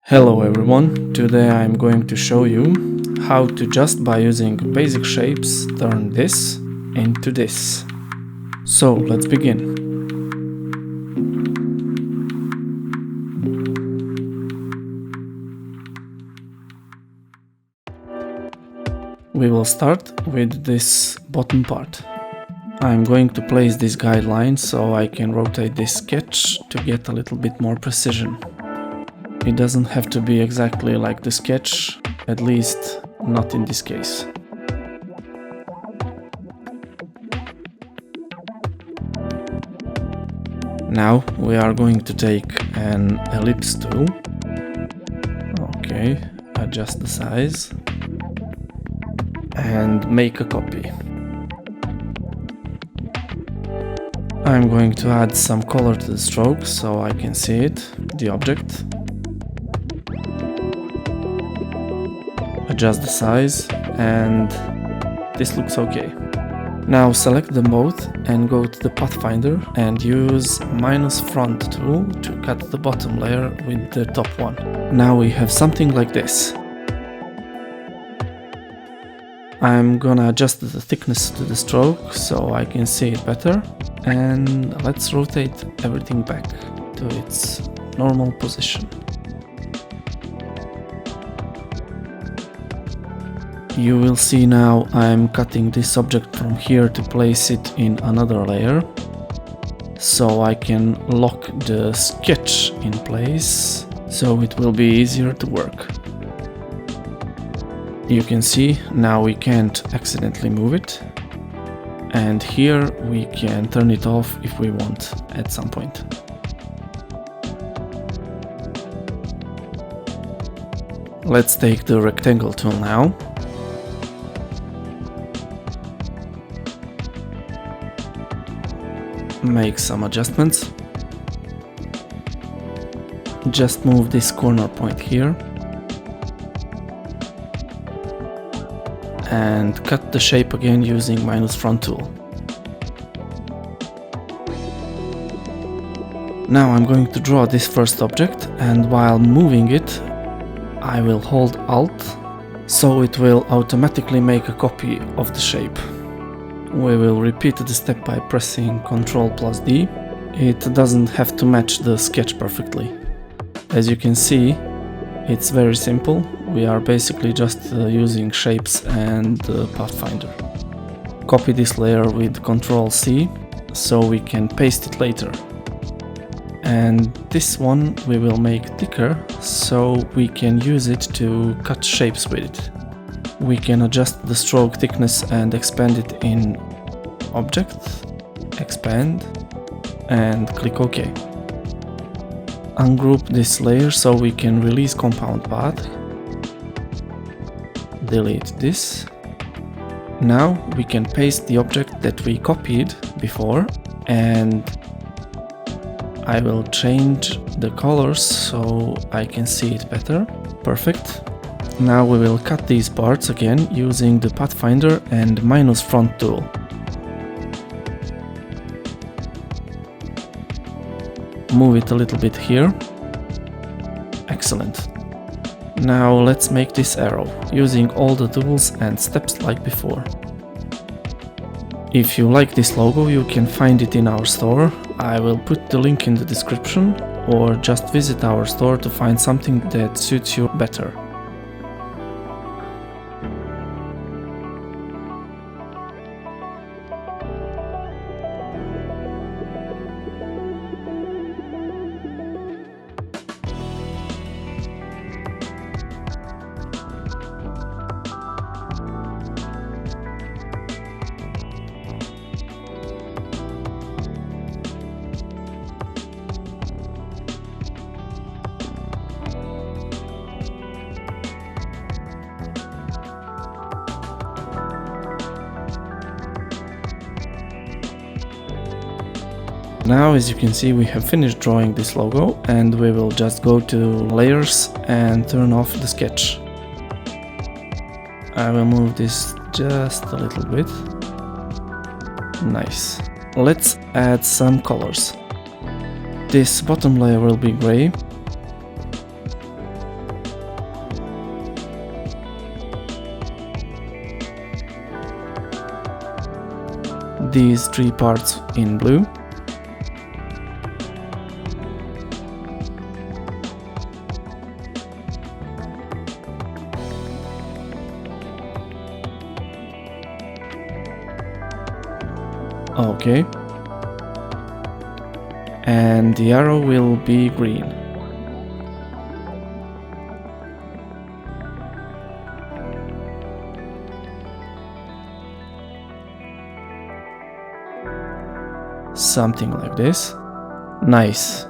Hello everyone, today I'm going to show you how to just by using basic shapes turn this into this. So let's begin. We will start with this bottom part. I'm going to place this guideline so I can rotate this sketch to get a little bit more precision. It doesn't have to be exactly like the sketch, at least not in this case. Now we are going to take an ellipse tool. Okay, adjust the size and make a copy. I'm going to add some color to the stroke so I can see it, the object. Adjust the size, and this looks okay. Now select them both and go to the pathfinder and use -front tool to cut the bottom layer with the top one. Now we have something like this. I'm gonna adjust the thickness to the stroke so I can see it better, and let's rotate everything back to its normal position. You will see now I'm cutting this object from here to place it in another layer, so I can lock the sketch in place, so it will be easier to work. You can see now we can't accidentally move it, and here we can turn it off if we want at some point. Let's take the rectangle tool now. Make some adjustments. Just move this corner point here and cut the shape again using -front tool. Now I'm going to draw this first object, and while moving it I will hold Alt so it will automatically make a copy of the shape. We will repeat the step by pressing Ctrl+D. It doesn't have to match the sketch perfectly. As you can see, it's very simple. We are basically just using shapes and pathfinder. Copy this layer with Ctrl+C so we can paste it later. And this one we will make thicker so we can use it to cut shapes with it. We can adjust the stroke thickness and expand it in Object, Expand, and click OK. Ungroup this layer so we can release compound path. Delete this. Now we can paste the object that we copied before, and I will change the colors so I can see it better. Perfect. Now we will cut these parts again using the pathfinder and -front tool. Move it a little bit here. Excellent. Now let's make this arrow using all the tools and steps like before. If you like this logo, you can find it in our store. I will put the link in the description, or just visit our store to find something that suits you better. Now, as you can see, we have finished drawing this logo, and we will just go to layers and turn off the sketch. I will move this just a little bit. Nice. Let's add some colors. This bottom layer will be gray. these three parts in blue. Okay. And the arrow will be green. Something like this. Nice.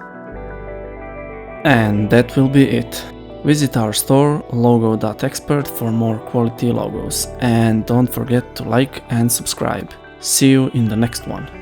And that will be it. Visit our store logo.expert for more quality logos, and don't forget to like and subscribe. See you in the next one.